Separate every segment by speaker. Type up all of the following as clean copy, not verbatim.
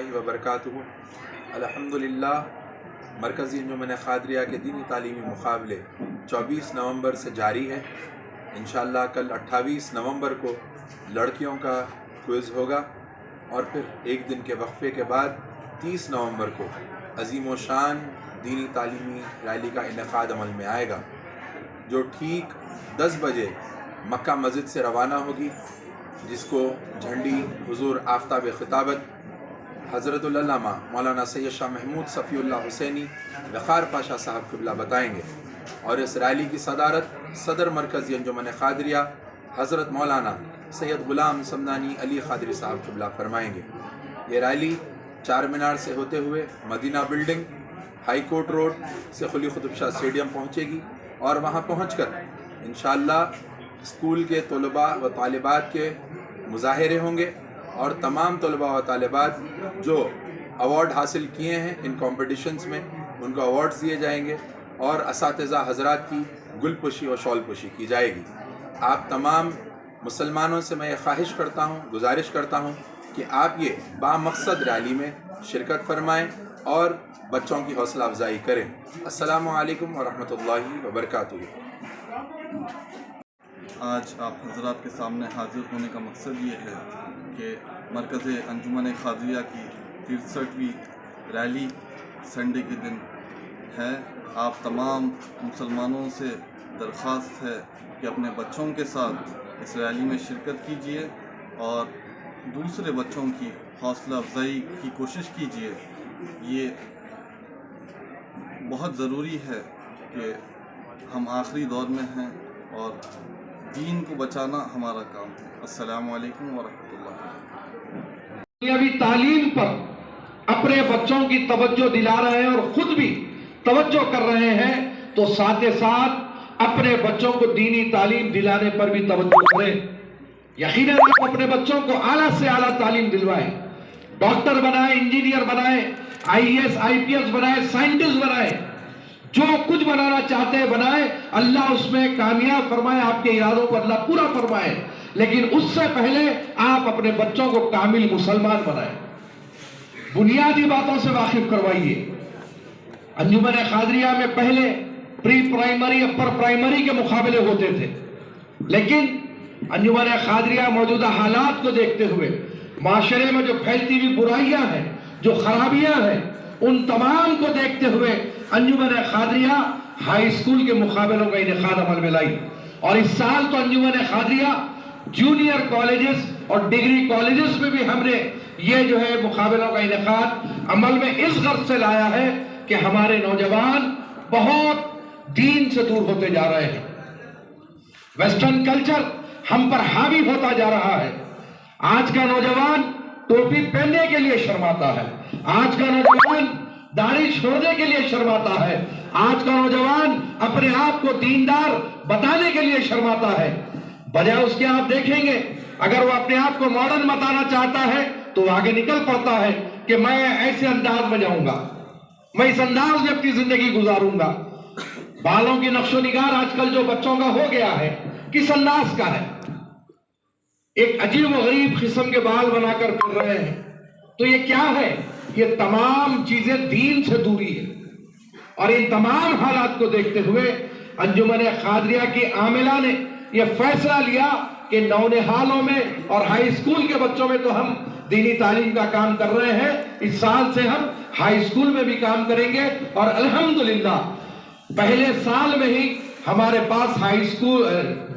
Speaker 1: रहमतुल्लाहि व बरकातुहू। अल्हम्दुलिल्लाह, मरकज़ी अंजुमन ख़ादिरिया के दीनी तालीमी मुक़ाबले 24 नवंबर से जारी है। इंशाअल्लाह कल 28 नवंबर को लड़कियों का क्विज़ होगा और फिर एक दिन के वक्फे के बाद 30 नवंबर को अज़ीम व शान दीनी तालीमी रैली का इनेकाद अमल में आएगा, जो ठीक 10 बजे मक्का मस्जिद से रवाना होगी, जिसको झंडी हुजूर आफ्ताब खिताबत हज़रतुल अल्लामा मौलाना सैयद शाह महमूद सफ़ीउल्लाह हुसैनी वक़ार पाशा साहब क़िबला बताएंगे। और इस रैली की सदारत सदर मरकज़ी अंजुमन ख़ादिरिया हज़रत मौलाना सैयद ग़ुलाम समदानी अली ख़ादिरी साहब क़िबला फरमाएंगे। ये रैली चार मीनार से होते हुए Madina building, high court road से कुली कुतुब शाह स्टेडियम पहुँचेगी और वहाँ पहुँचकर इंशाअल्लाह स्कूल के तलबा व तालिबात के मुज़ाहरे होंगे और तमाम तलबा व तालिबात जो अवार्ड हासिल किए हैं इन कॉम्पिटिशन्स में, उनको अवार्ड्स दिए जाएंगे और असातिज़ा हज़रात की गुलपुशी और शॉलपुशी की जाएगी। आप तमाम मुसलमानों से मैं ये ख्वाहिश करता हूँ, गुजारिश करता हूँ कि आप ये बामक़सद रैली में शिरकत फरमाएँ और बच्चों की हौसला अफजाई करें। अस्सलामु अलैकुम व रहमतुल्लाहि व बरकातुहू।
Speaker 2: आज आप हज़रात के सामने हाज़िर होने का मकसद ये है कि मरकज़ अंजुमन ख़ादिरिया की 63वीं रैली संडे के दिन है। आप तमाम मुसलमानों से दरख्वास्त है कि अपने बच्चों के साथ इस रैली में शिरकत कीजिए और दूसरे बच्चों की हौसला अफजाई की कोशिश कीजिए। ये बहुत ज़रूरी है कि हम आखिरी दौर में हैं और दीन को बचाना हमारा काम है। अस्सलामु अलैकुम व रहमतुल्लाह।
Speaker 3: दुनियावी तालीम पर अपने बच्चों की तवज्जो दिला रहे हैं और खुद भी तवज्जो कर रहे हैं, तो साथ ही साथ अपने बच्चों को दीनी तालीम दिलाने पर भी तवज्जो करें। यकीनन आप अपने बच्चों को आला से आला तालीम दिलवाएं, डॉक्टर बनाएं, इंजीनियर बनाएं, IAS IPS बनाएं, साइंटिस्ट बनाएं, जो कुछ बनाना चाहते हैं बनाएं। अल्लाह उसमें कामयाब फरमाए, आपके इरादों को अल्लाह पूरा फरमाए, लेकिन उससे पहले आप अपने बच्चों को कामिल मुसलमान बनाएं। बुनियादी बातों से वाकिफ करवाइए। अंजुमन ख़ादिरिया में पहले प्री प्राइमरी, अपर प्राइमरी के मुकाबले होते थे, लेकिन अंजुमन ख़ादिरिया मौजूदा हालात को देखते हुए माशरे में जो फैलती हुई बुराइयां हैं, जो खराबियां हैं, उन तमाम को देखते हुए अंजुमन ख़ादिरिया हाई स्कूल के मुकाबलों का इनेकाद अमल में लाई। और इस साल तो अंजुमन ख़ादिरिया जूनियर कॉलेजेस और डिग्री कॉलेजेस में भी हमने ये जो है मुकाबलों का इनेकाद अमल में इस गर्ज से लाया है कि हमारे नौजवान बहुत दीन से दूर होते जा रहे हैं। वेस्टर्न कल्चर हम पर हावी होता जा रहा है। आज का नौजवान टोपी पहनने के लिए शर्माता है, आज का नौजवान दाढ़ी छोड़ने के लिए शर्माता है, आज का नौजवान अपने आप को दीनदार बताने के लिए शर्माता है। बजाय उसके आप देखेंगे, अगर वो अपने आप को मॉडर्न बताना चाहता है तो आगे निकल पड़ता है कि मैं ऐसे अंदाज में जाऊंगा, मैं इस अंदाज में अपनी जिंदगी गुजारूंगा। बालों की नक्शो निगार आजकल जो बच्चों का हो गया है, किस अंदाज का है, एक अजीब व गरीब किस्म के बाल बनाकर फिर रहे हैं। तो ये क्या है? ये तमाम चीजें दीन से दूरी है। और इन तमाम हालात को देखते हुए अंजुमन ख़ादिरिया की आमिला ने यह फैसला लिया कि नौनिहालों में और हाई स्कूल के बच्चों में तो हम दीनी तालीम का काम कर रहे हैं, इस साल से हम हाई स्कूल में भी काम करेंगे। और अल्हम्दुलिल्लाह पहले साल में ही हमारे पास हाई स्कूल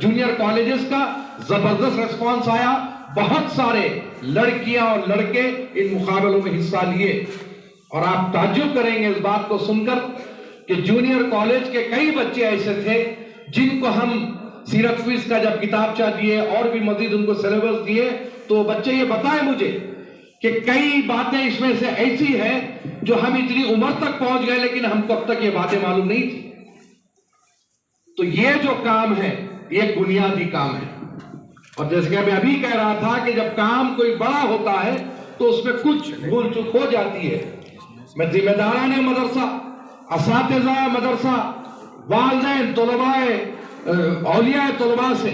Speaker 3: जूनियर कॉलेजेस का जबरदस्त रिस्पॉन्स आया। बहुत सारे लड़कियां और लड़के इन मुकाबलों में हिस्सा लिए और आप ताज्जुब करेंगे इस बात को सुनकर कि जूनियर कॉलेज के कई बच्चे ऐसे थे जिनको हम सीरत क्विज का जब किताबचा दिए और भी मजीद उनको सिलेबस दिए, तो बच्चे ये बताए मुझे कि कई बातें इसमें से ऐसी हैं जो हम इतनी उम्र तक पहुंच गए लेकिन हमको अब तक ये बातें मालूम नहीं थी। तो ये जो काम है ये बुनियादी काम है। और जैसे कि मैं अभी कह रहा था कि जब काम कोई बड़ा होता है तो उसमें कुछ भूल चूक हो जाती है। मैं जिम्मेदारान मदरसा, असातिज़ा मदरसा, वालिदैन, तलबाए, औलिया तलबा से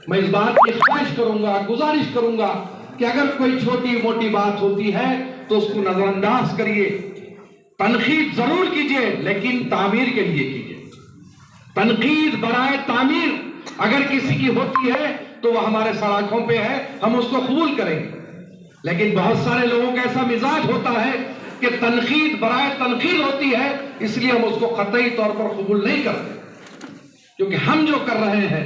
Speaker 3: मैं इस बात की ख्वाहिश करूंगा, गुजारिश करूंगा कि अगर कोई छोटी मोटी बात होती है تو اس کو نظر انداز کریے. تنقید ضرور کیجئے لیکن تعمیر کے لیے کیجئے. تنقید برائے تعمیر اگر کسی کی ہوتی ہے تو وہ ہمارے سراخوں پہ ہے, ہم اس کو قبول کریں گے. لیکن بہت سارے لوگوں کا ایسا مزاج ہوتا ہے کہ تنقید برائے تنقید ہوتی ہے, اس لیے ہم اس کو قطعی طور پر قبول نہیں کرتے. کیونکہ ہم جو کر رہے ہیں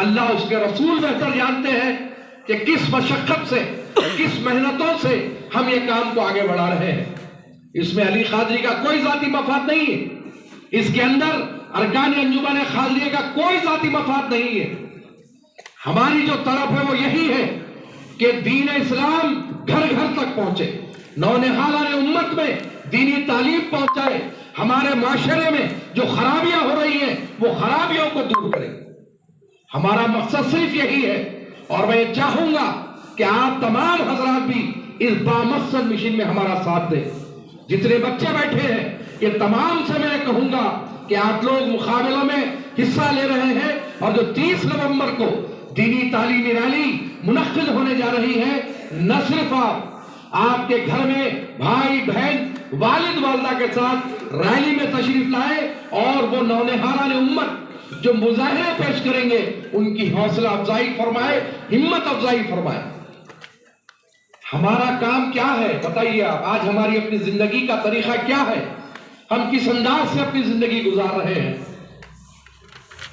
Speaker 3: اللہ اس کے رسول بہتر جانتے ہیں کہ کس مشقت سے, کس محنتوں سے ہم یہ کام کو آگے بڑھا رہے ہیں. اس میں علی قادری کا کوئی ذاتی مفاد نہیں ہے, اس کے اندر ارکان انجمن قادریہ کا کوئی ذاتی مفاد نہیں ہے. ہماری جو طرف ہے وہ یہی ہے کہ دین اسلام گھر گھر تک پہنچے, نونہالان امت میں دینی تعلیم پہنچائے, ہمارے معاشرے میں جو خرابیاں ہو رہی ہیں وہ خرابیوں کو دور کریں. ہمارا مقصد صرف یہی ہے, اور میں چاہوں گا کہ آپ تمام حضرات بھی اس بامقصد مشن میں ہمارا ساتھ دیں. جتنے بچے بیٹھے ہیں یہ تمام سے میں کہوں گا کہ آپ لوگ مقابلوں میں حصہ لے رہے ہیں, اور جو 30 نومبر کو دینی تعلیمی ریلی منعقد ہونے جا رہی ہے, نہ صرف آپ کے گھر میں بھائی بہن والد والدہ کے ساتھ ریلی میں تشریف لائے, اور وہ نونہالان امت جو مظاہرے پیش کریں گے ان کی حوصلہ افزائی فرمائے, ہمت افزائی فرمائے. ہمارا کام کیا ہے بتائیے آپ؟ آج ہماری اپنی زندگی کا طریقہ کیا ہے؟ ہم کس انداز سے اپنی زندگی گزار رہے ہیں؟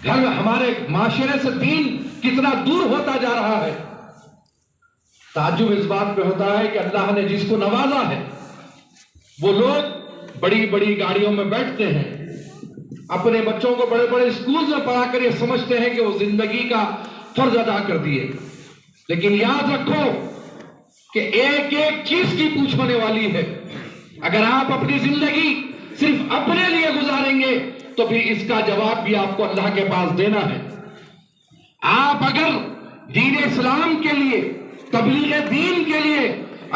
Speaker 3: گھر ہمارے معاشرے سے دین کتنا دور ہوتا جا رہا ہے. تعجب اس بات پہ ہوتا ہے کہ اللہ نے جس کو نوازا ہے وہ لوگ بڑی بڑی گاڑیوں میں بیٹھتے ہیں, اپنے بچوں کو بڑے بڑے اسکول میں پڑھا کر یہ سمجھتے ہیں کہ وہ زندگی کا فرض ادا کر دیے. لیکن یاد رکھو کہ ایک ایک چیز کی پوچھ ہونے والی ہے. اگر آپ اپنی زندگی صرف اپنے لیے گزاریں گے تو پھر اس کا جواب بھی آپ کو اللہ کے پاس دینا ہے. آپ اگر دین اسلام کے لیے, تبلیغ دین کے لیے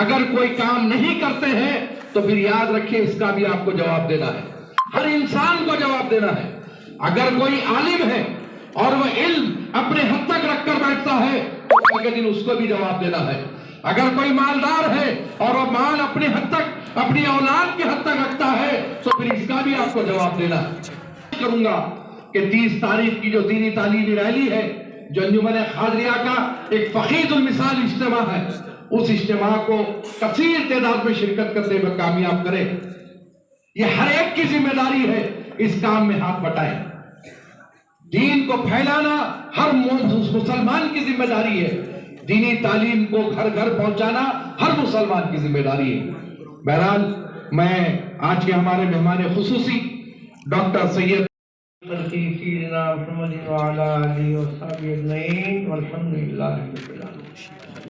Speaker 3: اگر کوئی کام نہیں کرتے ہیں تو پھر یاد رکھیں اس کا بھی آپ کو جواب دینا ہے. ہر انسان کو جواب دینا ہے. اگر کوئی عالم ہے اور وہ علم اپنے حد تک رکھ کر بیٹھتا ہے تو کل کے دن اس کو بھی جواب دینا ہے. اگر کوئی مالدار ہے اور وہ مال اپنے حد تک, اپنی اولاد کے حد تک رکھتا ہے تو پھر اس کا بھی آپ کو جواب دینا ہے. کروں گا کہ 30 تاریخ کی جو دینی تعلیمی ریلی ہے, جو انجمن قادریہ کا ایک فخید المثال اجتماع ہے, اس اجتماع کو کثیر تعداد میں شرکت کرتے ہوئے کامیاب کرے. یہ ہر ایک کی ذمہ داری ہے, اس کام میں ہاتھ بٹائیں. دین کو پھیلانا ہر مسلمان کی ذمہ داری ہے, دینی تعلیم کو گھر گھر پہنچانا ہر مسلمان کی ذمہ داری ہے. بہرحال میں آج کے ہمارے مہمان خصوصی ڈاکٹر سید
Speaker 4: سیدنا محمد وعلی آلہ وصحبہ اجمعین والحمدللہ رب العالمین.